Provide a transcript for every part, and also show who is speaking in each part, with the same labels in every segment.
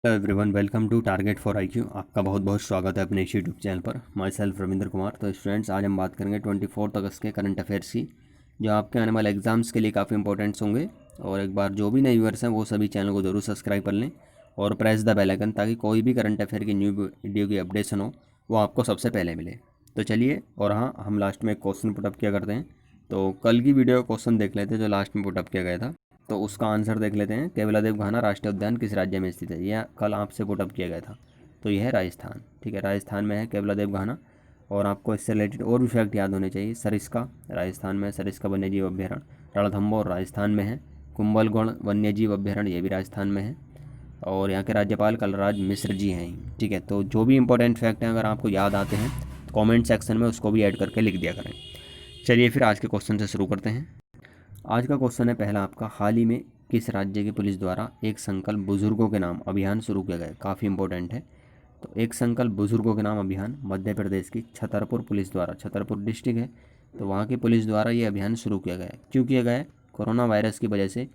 Speaker 1: Hello everyone, welcome to target for IQ. आपका बहुत बहुत स्वागत है अपने इस यूट्यूब चैनल पर। My self Ravindra Kumar. तो स्टूडेंट्स, आज हम बात करेंगे 24 अगस्त के करंट अफेयर्स की, जो आपके आने वाले एग्जाम्स के लिए काफ़ी इंपॉर्टेंट्स होंगे। और एक बार जो भी नए व्यूअर्स हैं वो सभी चैनल को जरूर सब्सक्राइब कर लें और प्रेस द बेल आइकन, ताकि कोई भी करंट अफेयर की न्यू वीडियो की अपडेशन हो वो आपको सबसे पहले मिले। तो चलिए, और हाँ, हम लास्ट में एक क्वेश्चन पुटअप किया करते हैं। तो कल की वीडियो क्वेश्चन देख लेते हैं जो लास्ट में पुटअप किया गया था। तो उसका आंसर देख लेते हैं। केवलादेव घाना राष्ट्रीय उद्यान किस राज्य में स्थित है? यह कल आपसे पुटअप किया गया था। तो यह है राजस्थान। ठीक है, राजस्थान में है केवलादेव घाना। और आपको इससे रिलेटेड और भी फैक्ट याद होने चाहिए। सरिस्का राजस्थान में, सरिस्का वन्यजीव अभ्यारण्य। रणथंभौर राजस्थान में है। कुंभलगढ़ वन्यजीव अभ्यारण्य ये भी राजस्थान में है। और यहाँ के राज्यपाल कलराज मिश्र जी हैं। ठीक है, तो जो भी इंपॉर्टेंट फैक्ट हैं अगर आपको याद आते हैं तो कमेंट सेक्शन में उसको भी ऐड करके लिख दिया करें। चलिए फिर आज के क्वेश्चन से शुरू करते हैं। आज का क्वेश्चन है पहला आपका, हाल ही में किस राज्य की पुलिस द्वारा एक संकल्प बुजुर्गों के नाम अभियान शुरू किया गया? काफ़ी इंपॉर्टेंट है। तो एक संकल्प बुजुर्गों के नाम अभियान मध्य प्रदेश की छतरपुर पुलिस द्वारा, छतरपुर डिस्ट्रिक्ट है तो वहाँ की पुलिस द्वारा ये अभियान शुरू किया गया है। क्यों किया गया है? कोरोना वायरस की वजह से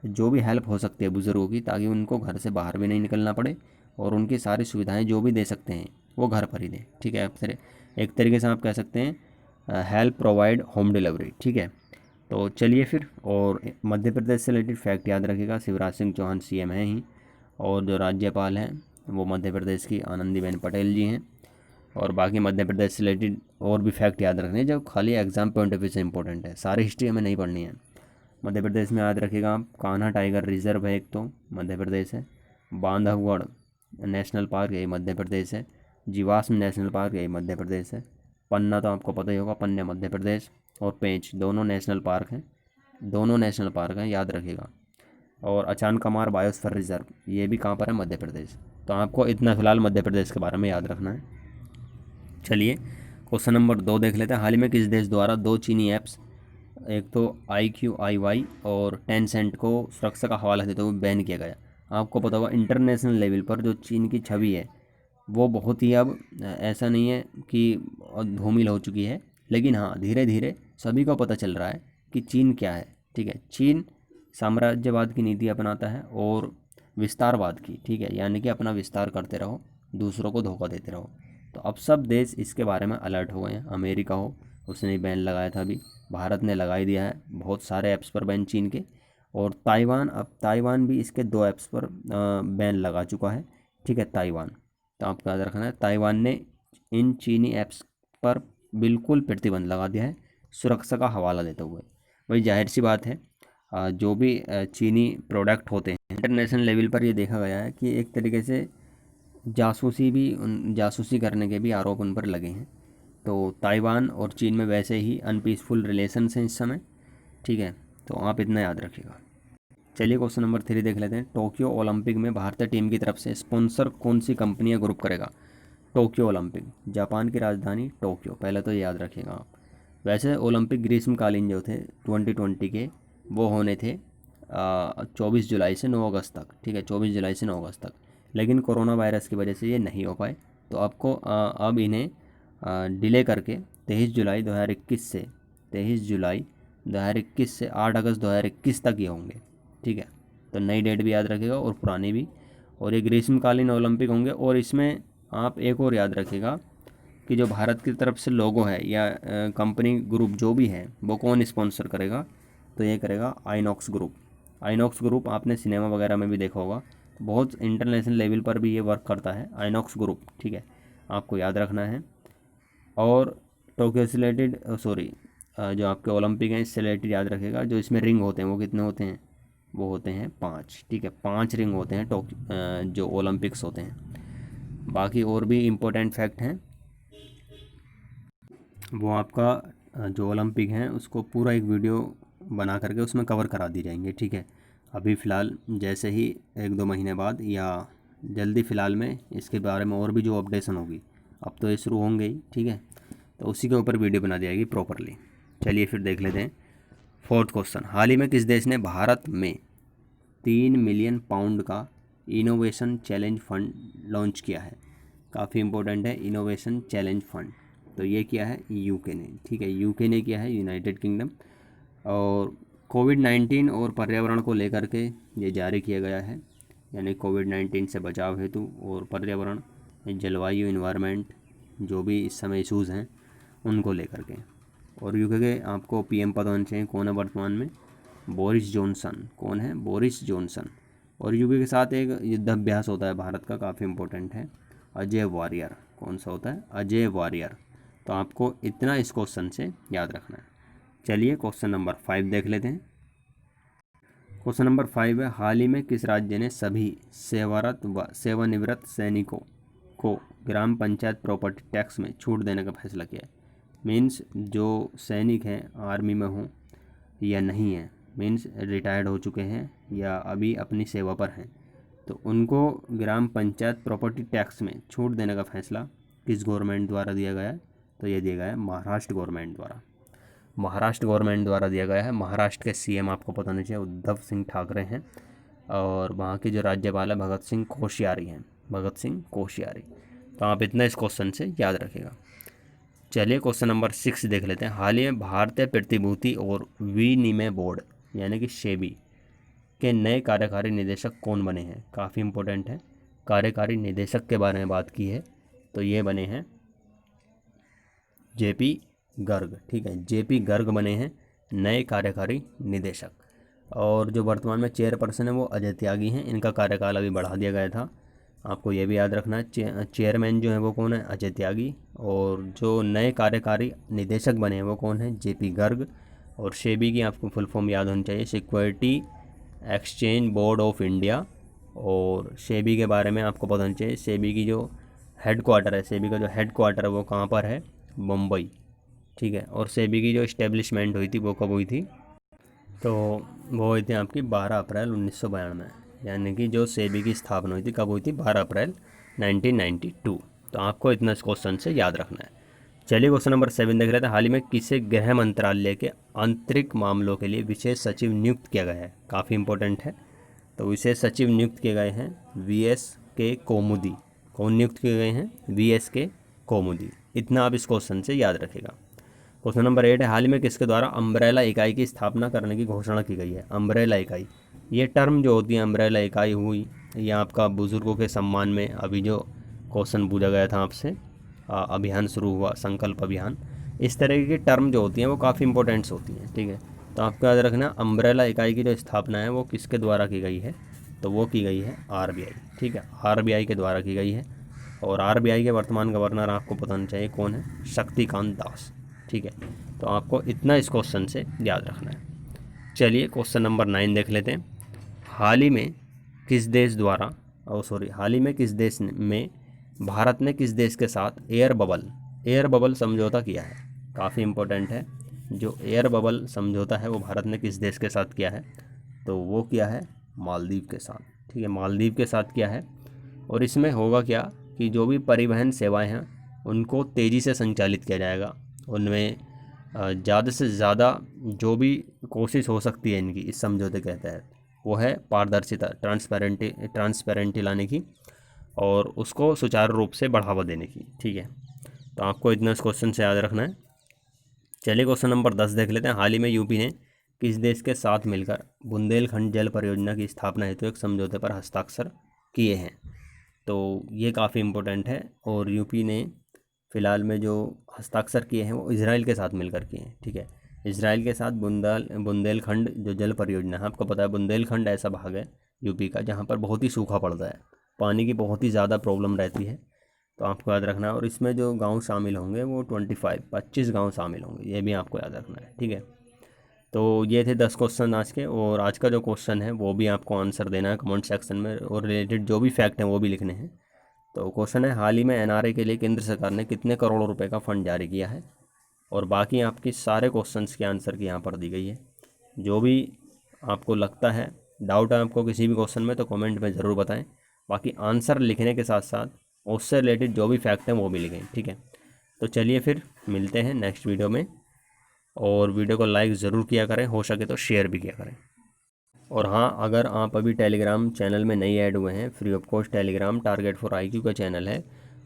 Speaker 1: जो भी हेल्प हो सकती है बुज़ुर्गों की, ताकि उनको घर से बाहर भी नहीं निकलना पड़े और उनकी सारी सुविधाएं जो भी दे सकते हैं वो घर पर ही दें। ठीक है, एक तरीके से आप कह सकते हैं हेल्प प्रोवाइड होम डिलीवरी। ठीक है, तो चलिए फिर। और मध्य प्रदेश से रिलेटेड फैक्ट याद रखिएगा, शिवराज सिंह चौहान सीएम हैं ही, और जो राज्यपाल हैं वो मध्य प्रदेश की आनंदीबेन पटेल जी हैं। और बाकी मध्य प्रदेश से रिलेटेड और भी फैक्ट याद रखने हैं जो खाली एग्जाम पॉइंट ऑफ व्यू से इंपॉर्टेंट है। सारी हिस्ट्री हमें नहीं पढ़नी है। मध्य प्रदेश में याद रखिएगा आप, कान्हा टाइगर रिजर्व है एक, तो मध्य प्रदेश है। बांधवगढ़ नेशनल पार्क यही मध्य प्रदेश है। जीवाश्म नेशनल पार्क यही मध्य प्रदेश है। पन्ना तो आपको पता ही होगा, पन्ना मध्य प्रदेश। और पेंच दोनों नेशनल पार्क हैं, दोनों नेशनल पार्क हैं, याद रखिएगा। और अचान कमार बायोस्फीयर रिजर्व ये भी कहाँ पर है? मध्य प्रदेश। तो आपको इतना फिलहाल मध्य प्रदेश के बारे में याद रखना है। चलिए क्वेश्चन नंबर 2 देख लेते हैं। हाल ही में किस देश द्वारा दो चीनी ऐप्स, एक तो IQIY और टेंसेंट को सुरक्षा का हवाला देते हुए बैन किया गया? आपको पता होगा इंटरनेशनल लेवल पर जो चीन की छवि है वो बहुत ही अब ऐसा नहीं है कि धूमिल हो चुकी है, लेकिन हाँ धीरे धीरे सभी को पता चल रहा है कि चीन क्या है। ठीक है, चीन साम्राज्यवाद की नीति अपनाता है और विस्तारवाद की। ठीक है, यानी कि अपना विस्तार करते रहो, दूसरों को धोखा देते रहो। तो अब सब देश इसके बारे में अलर्ट हो गए हैं। अमेरिका हो, उसने बैन लगाया था अभी, भारत ने लगा ही दिया है बहुत सारे ऐप्स पर बैन चीन के। और ताइवान, अब ताइवान भी इसके 2 ऐप्स पर बैन लगा चुका है। ठीक है, ताइवान। तो आपको याद रखना है ताइवान ने इन चीनी ऐप्स पर बिल्कुल प्रतिबंध लगा दिया है, सुरक्षा का हवाला देते हुए। वही जाहिर सी बात है, जो भी चीनी प्रोडक्ट होते हैं इंटरनेशनल लेवल पर ये देखा गया है कि एक तरीके से जासूसी करने के भी आरोप उन पर लगे हैं। तो ताइवान और चीन में वैसे ही अनपीसफुल रिलेशंस हैं इस समय। ठीक है, तो आप इतना याद रखिएगा। चलिए क्वेश्चन नंबर 3 देख लेते हैं। टोक्यो ओलंपिक में भारतीय टीम की तरफ से स्पॉन्सर कौन सी कंपनी या ग्रुप करेगा? टोक्यो ओलंपिक, जापान की राजधानी टोक्यो, पहले तो ये याद रखिएगा आप। वैसे ओलंपिक ग्रीष्मकालीन जो थे 2020 के, वो होने थे 24 जुलाई से 9 अगस्त तक। ठीक है, 24 जुलाई से 9 अगस्त तक, लेकिन कोरोना वायरस की वजह से ये नहीं हो पाए। तो आपको अब इन्हें डिले करके 23 जुलाई 2021 से 8 अगस्त 2021 तक ये होंगे। ठीक है, तो नई डेट भी याद रखिएगा और पुरानी भी। और ये ग्रीष्मकालीन ओलंपिक होंगे। और इसमें आप एक और याद रखिएगा कि जो भारत की तरफ से लोगो है या कंपनी ग्रुप जो भी है वो कौन स्पॉन्सर करेगा? तो ये करेगा आइनॉक्स ग्रुप। आइनॉक्स ग्रुप आपने सिनेमा वगैरह में भी देखा होगा, तो बहुत इंटरनेशनल लेवल पर भी ये वर्क करता है आइनॉक्स ग्रुप। ठीक है, आपको याद रखना है। और टोक्यो से रिलेटेड, सॉरी, जो आपके ओलंपिक हैं इससे रिलेटेड याद रखेगा, जो इसमें रिंग होते हैं वो कितने होते हैं? वो होते हैं 5। ठीक है, 5 रिंग होते हैं जो ओलंपिक्स होते हैं। बाकी और भी इम्पोर्टेंट फैक्ट हैं वो आपका जो ओलंपिक हैं उसको पूरा एक वीडियो बना करके उसमें कवर करा दी जाएंगे। ठीक है, अभी फ़िलहाल जैसे ही 1-2 महीने बाद या जल्दी फ़िलहाल में इसके बारे में और भी जो अपडेशन होगी, अब तो ये शुरू होंगे ही। ठीक है, तो उसी के ऊपर वीडियो बना दी जाएगी प्रॉपरली। चलिए फिर देख लेते हैं 4th क्वेश्चन। हाल ही में किस देश ने भारत में 3 मिलियन पाउंड का इनोवेशन चैलेंज फंड लॉन्च किया है? काफ़ी इंपॉर्टेंट है इनोवेशन चैलेंज फंड। तो ये किया है यूके ने। ठीक है, यूके ने किया है, यूनाइटेड किंगडम। और कोविड-19 और पर्यावरण को लेकर के ये जारी किया गया है। यानी कोविड-19 से बचाव हेतु और पर्यावरण, जलवायु, इन्वायरमेंट, जो भी इस समय इशूज़ हैं उनको लेकर के। और यूके के आपको पीएम पद होने चाहिए। कौन है वर्तमान में? Boris Johnson. कौन है? Boris Johnson. और यूके के साथ एक युद्धाभ्यास होता है भारत का, काफ़ी इंपॉर्टेंट है, अजय वॉरियर। कौन सा होता है? अजय वॉरियर। तो आपको इतना इस क्वेश्चन से याद रखना है। चलिए क्वेश्चन नंबर 5 देख लेते हैं। क्वेश्चन नंबर 5 है, हाल ही में किस राज्य ने सभी सेवारत व सेवानिवृत्त सैनिकों को ग्राम पंचायत प्रॉपर्टी टैक्स में छूट देने का फैसला किया है? मीन्स जो सैनिक हैं, आर्मी में हों या नहीं हैं, मीन्स रिटायर्ड हो चुके हैं या अभी अपनी सेवा पर हैं, तो उनको ग्राम पंचायत प्रॉपर्टी टैक्स में छूट देने का फैसला किस गवर्नमेंट द्वारा दिया गया है? तो ये दिया गया है महाराष्ट्र गवर्नमेंट द्वारा। महाराष्ट्र गवर्नमेंट द्वारा दिया गया है। महाराष्ट्र के सीएम आपको पता नहीं चाहिए, उद्धव सिंह ठाकरे हैं, और वहाँ के जो राज्यपाल है भगत सिंह कोश्यारी हैं, भगत सिंह कोश्यारी। तो आप इतना इस क्वेश्चन से याद रखिएगा। चलिए क्वेश्चन नंबर 6 देख लेते हैं। हाल ही में भारतीय प्रतिभूति और विनिमय बोर्ड यानी कि सेबी के नए कार्यकारी निदेशक कौन बने हैं? काफ़ी इंपॉर्टेंट है, कार्यकारी निदेशक के बारे में बात की है, तो ये बने हैं जेपी गर्ग। ठीक है, जेपी गर्ग बने हैं नए कार्यकारी निदेशक। और जो वर्तमान में चेयरपर्सन है वो अजय त्यागी हैं। इनका कार्यकाल अभी बढ़ा दिया गया था, आपको ये भी याद रखना है। चेयरमैन जो है वो कौन है? अजय त्यागी। और जो नए कार्यकारी निदेशक बने हैं वो कौन है? जेपी गर्ग। और सेबी की आपको फुल फॉर्म याद होनी चाहिए, security exchange board of India. और सेबी के बारे में आपको पता होना चाहिए, सेबी की जो हेड क्वार्टर है, सेबी का जो हेड क्वार्टर है वो कहाँ पर है? मुंबई। ठीक है, और सेबी की जो इस्टेब्लिशमेंट हुई थी वो कब हुई थी? तो वो हुई थी आपकी 12 अप्रैल 1992, यानी कि जो सेबी की स्थापना हुई थी कब हुई थी? 12 अप्रैल 1992। तो आपको इतना इस क्वेश्चन से याद रखना है। चलिए क्वेश्चन नंबर 7 देख लेते हैं। हाल ही में किसे गृह मंत्रालय के आंतरिक मामलों के लिए विशेष सचिव नियुक्त किया गया है? काफ़ी इंपॉर्टेंट है। तो विशेष सचिव नियुक्त किए गए हैं वीएस के कोमुदी। कौन नियुक्त किए गए हैं? वीएस के कोमुदी। इतना आप इस क्वेश्चन से याद रखेगा। क्वेश्चन नंबर 8 है, हाल ही में किसके द्वारा अम्ब्रेला इकाई की स्थापना करने की घोषणा की गई है? अम्ब्रेला इकाई, ये टर्म जो होती है अम्ब्रेला इकाई हुई, ये आपका बुज़ुर्गों के सम्मान में अभी जो क्वेश्चन पूछा गया था आपसे, अभियान शुरू हुआ, संकल्प अभियान, इस तरह की टर्म जो होती हैं वो काफ़ी इंपॉर्टेंट्स होती हैं। ठीक है, तो आपको याद रखना अम्ब्रेला इकाई की जो स्थापना है वो किसके द्वारा की गई है? तो वो की गई है आरबीआई। ठीक है, आरबीआई के द्वारा की गई है। और आरबीआई के वर्तमान गवर्नर आपको पता होना चाहिए कौन है? शक्तिकांत दास। ठीक है, तो आपको इतना इस क्वेश्चन से याद रखना है। चलिए क्वेश्चन नंबर 9 देख लेते हैं। हाल ही में किस देश में भारत ने किस देश के साथ एयर बबल समझौता किया है? काफ़ी इंपॉर्टेंट है। जो एयर बबल समझौता है वो भारत ने किस देश के साथ किया है? तो वो किया है मालदीव के साथ। ठीक है, मालदीव के साथ किया है। और इसमें होगा क्या कि जो भी परिवहन सेवाएं हैं उनको तेज़ी से संचालित किया जाएगा, उनमें ज़्यादा से ज़्यादा जो भी कोशिश हो सकती है इनकी इस समझौते के तहत वो है पारदर्शिता, ट्रांसपेरेंटी लाने की और उसको सुचारू रूप से बढ़ावा देने की। ठीक है, तो आपको इतना इस क्वेश्चन से याद रखना है। चलिए क्वेश्चन नंबर 10 देख लेते हैं। हाल ही में यूपी ने किस देश के साथ मिलकर बुंदेलखंड जल परियोजना की स्थापना हेतु एक समझौते पर हस्ताक्षर किए हैं? तो ये काफ़ी इम्पोर्टेंट है। और यूपी ने फ़िलहाल में जो हस्ताक्षर किए हैं वो इजराइल के साथ मिलकर किए हैं। ठीक है, इजराइल के साथ बुंदेलखंड जो जल परियोजना है, आपको पता है बुंदेलखंड ऐसा भाग है यूपी का जहाँ पर बहुत ही सूखा पड़ता है, पानी की बहुत ही ज़्यादा प्रॉब्लम रहती है। तो आपको याद रखना है। और इसमें जो गांव शामिल होंगे वो 25 गांव शामिल होंगे, ये भी आपको याद रखना है। ठीक है, तो ये थे 10 क्वेश्चन आज के। और आज का जो क्वेश्चन है वो भी आपको आंसर देना है कमेंट सेक्शन में, और रिलेटेड जो भी फैक्ट हैं वो भी लिखने हैं। तो क्वेश्चन है, हाल ही में एनआरए के लिए केंद्र सरकार ने कितने करोड़ रुपए का फ़ंड जारी किया है? और बाकी आपकी सारे क्वेश्चंस के आंसर की यहाँ पर दी गई है। जो भी आपको लगता है, डाउट है आपको किसी भी क्वेश्चन में, तो कमेंट में ज़रूर बताएं। बाकी आंसर लिखने के साथ साथ उससे रिलेटेड जो भी फैक्ट हैं वो भी लिखें। ठीक है, तो चलिए फिर मिलते हैं नेक्स्ट वीडियो में। और वीडियो को लाइक ज़रूर किया करें, हो सके तो शेयर भी किया करें। और हाँ, अगर आप अभी टेलीग्राम चैनल में नहीं ऐड हुए हैं, free of cost Telegram target for IQ का चैनल है,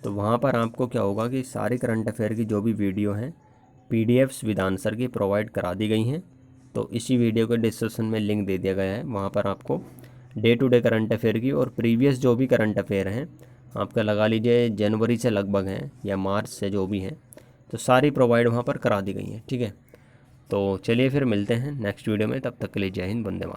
Speaker 1: तो वहाँ पर आपको क्या होगा कि सारी करंट अफेयर की जो भी वीडियो हैं पीडीएफ्स विद आंसर की प्रोवाइड करा दी गई हैं। तो इसी वीडियो के डिस्क्रिप्शन में लिंक दे दिया गया है, वहाँ पर आपको day to day current affair की और प्रीवियस जो भी करंट अफेयर हैं आपका लगा लीजिए जनवरी से लगभग हैं या मार्च से जो भी हैं, तो सारी प्रोवाइड वहाँ पर करा दी गई हैं। ठीक है, तो चलिए फिर मिलते हैं नेक्स्ट वीडियो में, तब तक के लिए जय हिंद, वंदे मातरम।